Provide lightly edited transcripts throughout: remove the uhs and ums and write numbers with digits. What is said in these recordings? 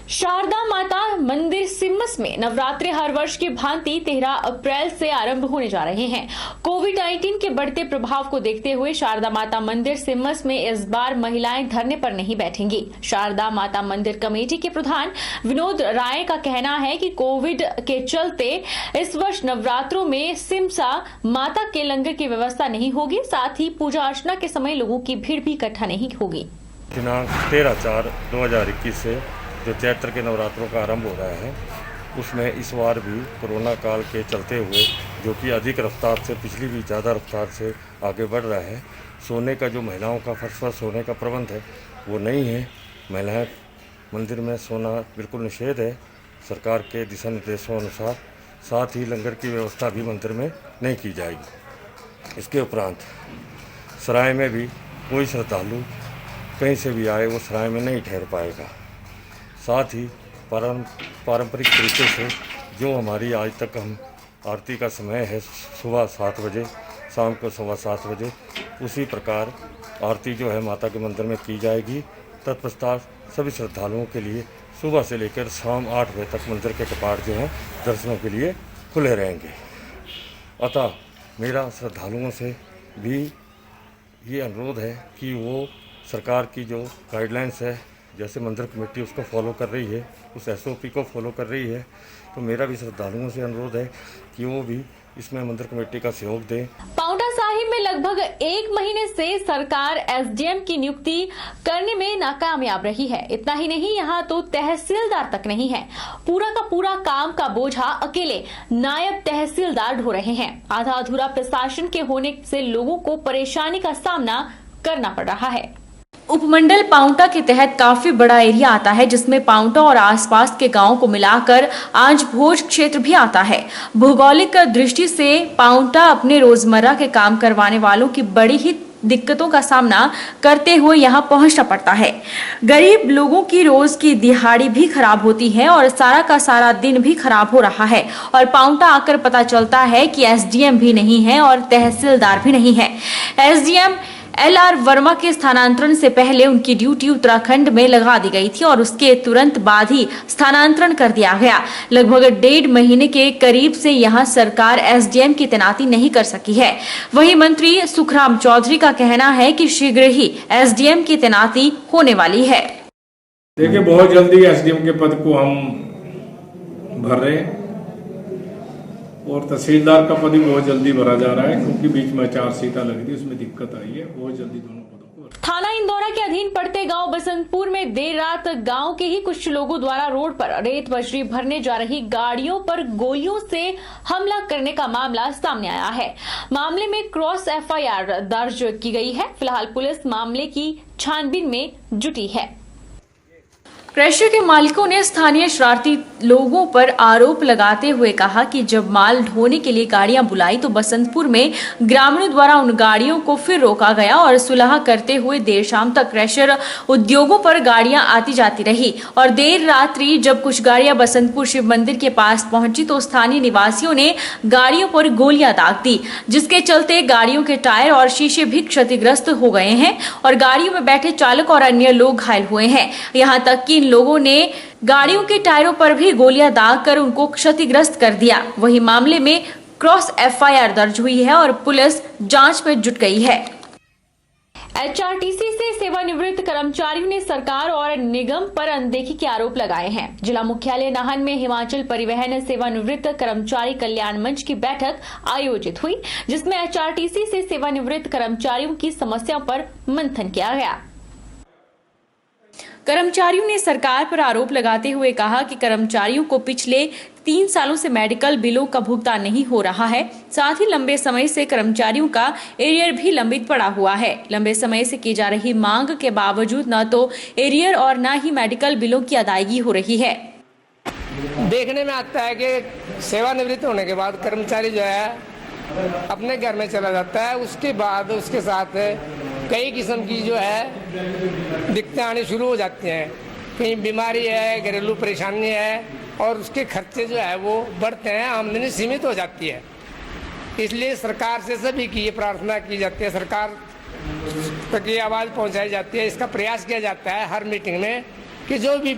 शारदा माता मंदिर सिम्मस में नवरात्रि हर वर्ष की भांति 13 अप्रैल से आरंभ होने जा रहे हैं। कोविड-19 के बढ़ते प्रभाव को देखते हुए शारदा माता मंदिर सिम्मस में इस बार महिलाएं धरने पर नहीं बैठेंगी। शारदा माता मंदिर कमेटी के प्रधान विनोद राय का कहना है कि कोविड के चलते इस वर्ष नवरात्रों में सिमसा माता के लंगर की व्यवस्था नहीं होगी, साथ ही पूजा अर्चना के समय लोगों की भीड़ भी इकट्ठा नहीं होगी। दिनांक 13/4/2021 से जो चैत्र के नवरात्रों का आरंभ हो रहा है, उसमें इस बार भी कोरोना काल के चलते हुए जो कि अधिक रफ्तार से, पिछली भी ज़्यादा रफ्तार से आगे बढ़ रहा है, सोने का जो महिलाओं का फर्स्ट पर सोने का प्रबंध है वो नहीं है। महिलाएं मंदिर में सोना बिल्कुल निषेध है सरकार के दिशा निर्देशों अनुसार। साथ ही लंगर की व्यवस्था भी मंदिर में नहीं की जाएगी। इसके उपरांत सराय में भी कोई श्रद्धालु कहीं से भी आए वो सराय में नहीं ठहर पाएगा। साथ ही पारंपरिक तरीके से जो हमारी आज तक हम आरती का समय है सुबह 7 बजे, शाम को 7:15 बजे, उसी प्रकार आरती जो है माता के मंदिर में की जाएगी। तत्पश्चात सभी श्रद्धालुओं के लिए सुबह से लेकर शाम 8 बजे तक मंदिर के कपाट जो हैं दर्शनों के लिए खुले रहेंगे। अतः मेरा श्रद्धालुओं से भी ये अनुरोध है कि वो सरकार की जो गाइडलाइंस है, जैसे मंदिर कमेटी उसको फॉलो कर रही है, उस SOP को फॉलो कर रही है, तो मेरा भी श्रद्धालुओं से अनुरोध है कि वो भी इसमें मंदिर कमेटी का सहयोग दें। पांवटा साहिब में लगभग 1 महीने से सरकार SDM की नियुक्ति करने में नाकामयाब रही है। इतना ही नहीं, यहाँ तो तहसीलदार तक नहीं है। पूरा का पूरा काम का बोझा अकेले नायब तहसीलदार ढो रहे हैं। आधा अधूरा प्रशासन के होने से लोगों को परेशानी का सामना करना पड़ रहा है। उपमंडल पांवटा के तहत काफी बड़ा एरिया आता है, जिसमें पांवटा और आसपास के गांवों को मिलाकर आज भोज क्षेत्र भी आता है। भौगोलिक दृष्टि से पांवटा अपने रोजमर्रा के काम करवाने वालों की बड़ी ही दिक्कतों का सामना करते हुए यहाँ पहुंचना पड़ता है। गरीब लोगों की रोज की दिहाड़ी भी खराब होती है और सारा का सारा दिन भी खराब हो रहा है। और पांवटा आकर पता चलता है कि SDM भी नहीं है और तहसीलदार भी नहीं है। SDM LR वर्मा के स्थानांतरण से पहले उनकी ड्यूटी उत्तराखंड में लगा दी गई थी और उसके तुरंत बाद ही स्थानांतरण कर दिया गया। लगभग 1.5 महीने के करीब से यहां सरकार SDM की तैनाती नहीं कर सकी है। वहीं मंत्री सुखराम चौधरी का कहना है कि शीघ्र ही SDM की तैनाती होने वाली है। देखिए, बहुत जल्दी SDM के पद को हम भर रहे हैं और तहसीलदार का पद भी बहुत जल्दी भरा जा रहा है, क्योंकि बीच में 4 सीटें लगी थी, उसमें दिक्कत आई है। बहुत जल्दी दोनों पदों को। थाना इंदौरा के अधीन पड़ते गांव बसंतपुर में देर रात गांव के ही कुछ लोगों द्वारा रोड पर रेत बजरी भरने जा रही गाड़ियों पर गोलियों से हमला करने का मामला सामने आया है। मामले में क्रॉस FIR दर्ज की गई है। फिलहाल पुलिस मामले की छानबीन में जुटी है। क्रशर के मालिकों ने स्थानीय शरारती लोगों पर आरोप लगाते हुए कहा कि जब माल ढोने के लिए गाड़ियां बुलाई तो बसंतपुर में ग्रामीणों द्वारा उन गाड़ियों को फिर रोका गया और सुलह करते हुए देर शाम तक क्रशर उद्योगों पर गाड़ियां आती जाती रही। और देर रात्रि जब कुछ गाड़ियां बसंतपुर शिव मंदिर के पास पहुंची तो स्थानीय निवासियों ने गाड़ियों पर गोलियां दाग दी, जिसके चलते गाड़ियों के टायर और शीशे भी क्षतिग्रस्त हो गए हैं और गाड़ियों में बैठे चालक और अन्य लोग घायल हुए हैं। यहाँ तक कि लोगों ने गाड़ियों के टायरों पर भी गोलियां दागकर उनको क्षतिग्रस्त कर दिया। वही मामले में क्रॉस FIR दर्ज हुई है और पुलिस जांच में जुट गई है। HRTC से सेवानिवृत्त कर्मचारियों ने सरकार और निगम पर अनदेखी के आरोप लगाए हैं। जिला मुख्यालय नाहन में हिमाचल परिवहन सेवानिवृत्त कर्मचारी कल्याण मंच की बैठक आयोजित हुई, जिसमें HRTC से सेवानिवृत्त कर्मचारियों की समस्याओं पर मंथन किया गया। कर्मचारियों ने सरकार पर आरोप लगाते हुए कहा कि कर्मचारियों को पिछले 3 सालों से मेडिकल बिलों का भुगतान नहीं हो रहा है। साथ ही लंबे समय से कर्मचारियों का एरियर भी लंबित पड़ा हुआ है। लंबे समय से की जा रही मांग के बावजूद न तो एरियर और न ही मेडिकल बिलों की अदायगी हो रही है। देखने में आता है कि सेवानिवृत्त होने के बाद कर्मचारी जो है अपने घर में चला जाता है। उसके बाद उसके साथ कई किस्म की जो है दिक्कतें आनी शुरू हो जाती हैं। कहीं बीमारी है, घरेलू परेशानी है और उसके खर्चे जो है वो बढ़ते हैं, आमदनी सीमित हो जाती है। इसलिए सरकार से सभी की ये प्रार्थना की जाती है, सरकार तक ये आवाज़ पहुंचाई जाती है, इसका प्रयास किया जाता है हर मीटिंग में कि जो भी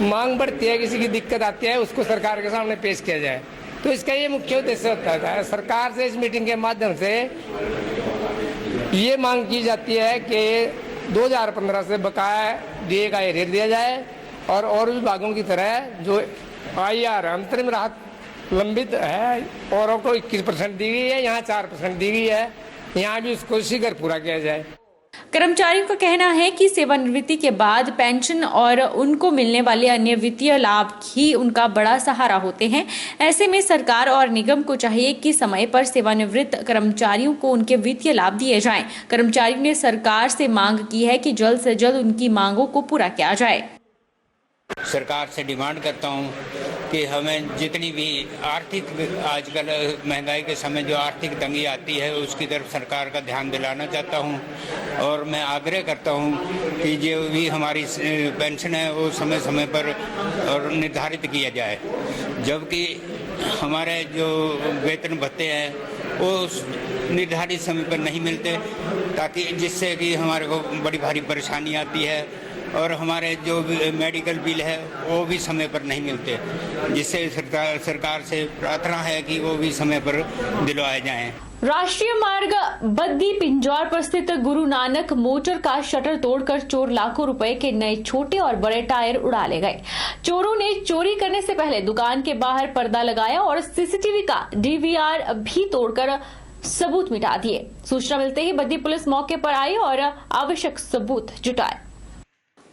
मांग बढ़ती है, किसी की दिक्कत आती है, उसको सरकार के सामने पेश किया जाए। तो इसका ये मुख्य उद्देश्य होता है। सरकार से इस मीटिंग के माध्यम से ये मांग की जाती है कि 2015 से बकाया डीए का एरियर दिया जाए और विभागों की तरह जो IR अंतरिम राहत लंबित है औरों को 21% दी गई है, यहाँ 4% दी गई है, यहाँ भी उसको शीघ्र पूरा किया जाए। कर्मचारियों का कहना है कि सेवानिवृत्ति के बाद पेंशन और उनको मिलने वाले अन्य वित्तीय लाभ ही उनका बड़ा सहारा होते हैं। ऐसे में सरकार और निगम को चाहिए कि समय पर सेवानिवृत्त कर्मचारियों को उनके वित्तीय लाभ दिए जाएं। कर्मचारियों ने सरकार से मांग की है कि जल्द से जल्द उनकी मांगों को पूरा किया जाए। सरकार से डिमांड करता हूं कि हमें जितनी भी आर्थिक, आजकल महंगाई के समय जो आर्थिक तंगी आती है उसकी तरफ सरकार का ध्यान दिलाना चाहता हूं। और मैं आग्रह करता हूं कि जो भी हमारी पेंशन है वो समय समय पर और निर्धारित किया जाए, जबकि हमारे जो वेतन भत्ते हैं वो निर्धारित समय पर नहीं मिलते, ताकि जिससे कि हमारे को बड़ी भारी परेशानी आती है। और हमारे जो मेडिकल बिल है वो भी समय पर नहीं मिलते, जिससे सरकार से प्रार्थना है कि वो भी समय पर दिलवाए जाएं। राष्ट्रीय मार्ग बद्दी पिंजौर पर स्थित गुरु नानक मोटर का शटर तोड़कर चोर लाखों रुपए के नए छोटे और बड़े टायर उड़ा ले गए। चोरों ने चोरी करने से पहले दुकान के बाहर पर्दा लगाया और सीसीटीवी का DVR भी तोड़कर सबूत मिटा दिए। सूचना मिलते ही बद्दी पुलिस मौके पर आई और आवश्यक सबूत जुटाए।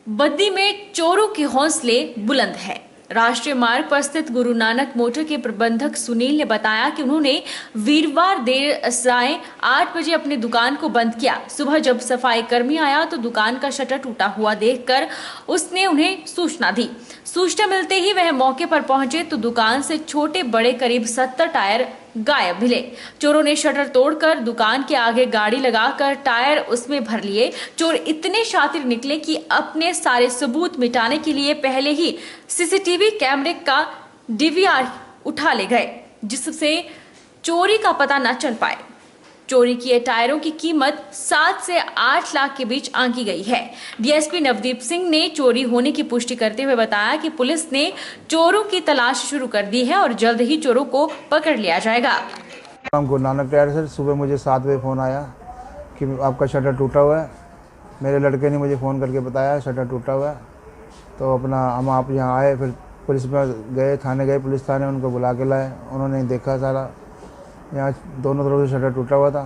बद्दी में चोरों के हौसले बुलंद है। राष्ट्रीय मार्ग पर स्थित गुरु नानक मोटर के प्रबंधक सुनील ने बताया कि उन्होंने वीरवार देर सायं 8 बजे अपनी दुकान को बंद किया। सुबह जब सफाई कर्मी आया तो दुकान का शटर टूटा हुआ देखकर उसने उन्हें सूचना दी। सूचना मिलते ही वह मौके पर पहुंचे तो दुकान से छोटे बड़े करीब 70 टायर गायब मिले। चोरों ने शटर तोड़कर दुकान के आगे गाड़ी लगाकर टायर उसमें भर लिए। चोर इतने शातिर निकले कि अपने सारे सबूत मिटाने के लिए पहले ही सीसीटीवी कैमरे का DVR उठा ले गए, जिससे चोरी का पता न चल पाए। चोरी किए टायरों की कीमत 7 से 8 लाख के बीच आंकी गई है। DSP नवदीप सिंह ने चोरी होने की पुष्टि करते हुए बताया कि पुलिस ने चोरों की तलाश शुरू कर दी है और जल्द ही चोरों को पकड़ लिया जाएगा। गुरु नानक टायर से सुबह मुझे 7 बजे फ़ोन आया कि आपका शटर टूटा हुआ है। मेरे लड़के ने मुझे फ़ोन करके बताया शटर टूटा हुआ है, तो अपना हम आप यहाँ आए, फिर पुलिस में गए, थाने गए, पुलिस थाने उनको बुला के लाए। उन्होंने देखा सारा, यहाँ दोनों तरफ से शटर टूटा हुआ था,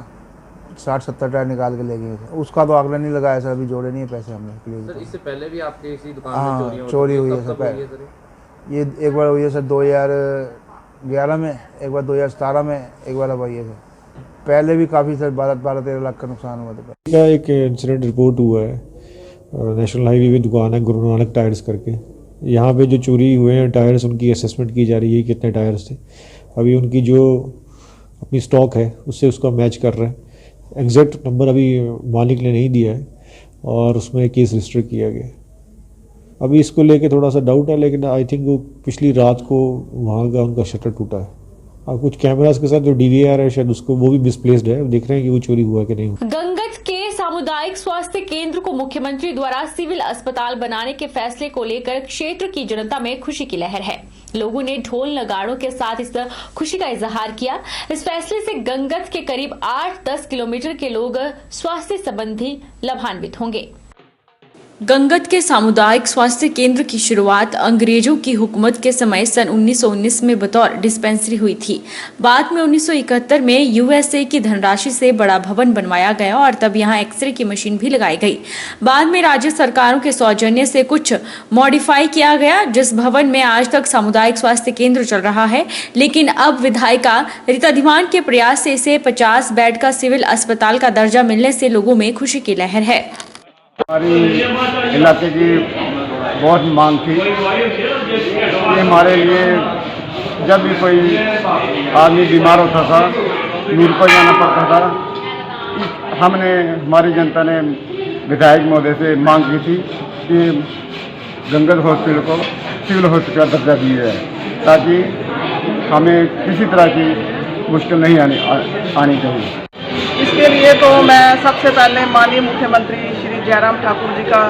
60-70 टायर निकाल के ले गए थे। उसका तो आंकड़ा नहीं लगाया सर, अभी जोड़े नहीं है पैसे हमने। सर इससे पहले भी आपके इसी दुकान में चोरी हुई है सर। ये एक बार हुई है सर 2011 में, एक बार 2017 में, एक बार अब हुई है सर। पहले भी काफ़ी सर 12-13 लाख का नुकसान हुआ था। एक इंसिडेंट रिपोर्ट हुआ है, नेशनल हाईवे पे दुकान है गुरु नानक टायर्स करके। यहाँ पे जो चोरी हुए हैं टायर्स, उनकी असेसमेंट की जा रही है कितने टायर्स थे। अभी उनकी जो अपनी स्टॉक है उससे उसका मैच कर रहे हैं। एग्जैक्ट नंबर अभी मालिक ने नहीं दिया है और उसमें केस रजिस्टर किया गया। अभी इसको लेके थोड़ा सा डाउट है, लेकिन आई थिंक वो पिछली रात को वहाँ का उनका शटर टूटा है और कुछ कैमरास के साथ जो DVR है शायद उसको वो भी मिसप्लेस्ड है। देख रहे हैं कि वो चोरी हुआ कि नहीं। गंगत के सामुदायिक स्वास्थ्य केंद्र को मुख्यमंत्री द्वारा सिविल अस्पताल बनाने के फैसले को लेकर क्षेत्र की जनता में खुशी की लहर है। लोगों ने ढोल नगाड़ों के साथ इस खुशी का इजहार किया। इस फैसले से गंगत के करीब 8-10 किलोमीटर के लोग स्वास्थ्य संबंधी लाभान्वित होंगे। गंगत के सामुदायिक स्वास्थ्य केंद्र की शुरुआत अंग्रेजों की हुकूमत के समय सन 1919 में बतौर डिस्पेंसरी हुई थी। बाद में 1971 में USA की धनराशि से बड़ा भवन बनवाया गया और तब यहां एक्सरे की मशीन भी लगाई गई। बाद में राज्य सरकारों के सौजन्य से कुछ मॉडिफाई किया गया, जिस भवन में आज तक सामुदायिक स्वास्थ्य केंद्र चल रहा है। लेकिन अब विधायिका रीता धीमान के प्रयास से इसे 50 बेड का सिविल अस्पताल का दर्जा मिलने से लोगों में खुशी की लहर है। हमारी इलाके की बहुत मांग थी। ये हमारे लिए जब भी कोई आदमी बीमार होता था मीरपुर जाना पड़ता था। हमने हमारी जनता ने विधायक महोदय से मांग की थी कि गंगत हॉस्पिटल को सिविल हॉस्पिटल का दर्जा दिया जाए, ताकि हमें किसी तरह की मुश्किल नहीं आनी चाहिए। इसके लिए तो मैं सबसे पहले माननीय मुख्यमंत्री श्री जयराम ठाकुर जी का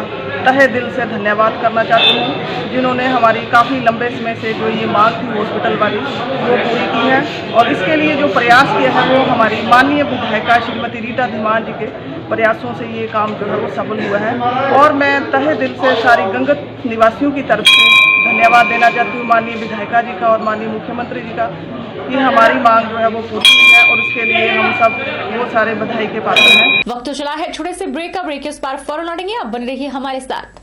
तहे दिल से धन्यवाद करना चाहती हूँ, जिन्होंने हमारी काफ़ी लंबे समय से जो ये मांग थी हॉस्पिटल वाली वो पूरी की है। और इसके लिए जो प्रयास किया है वो हमारी माननीय विधायिका श्रीमती रीटा धीमान जी के प्रयासों से ये काम जो है वो सफल हुआ है। और मैं तहे दिल से सारी गंगत निवासियों की तरफ से धन्यवाद देना चाहती हूँ माननीय विधायिका जी का और माननीय मुख्यमंत्री जी का कि हमारी मांग जो है वो पूरी हुई है और उसके लिए हम सब वो सारे बधाई के पात्र हैं। वक्त तो चला है छोटे से ब्रेक का। ब्रेक के उस पार फौरन लौटेंगे, आप बने रहिए हमारे साथ।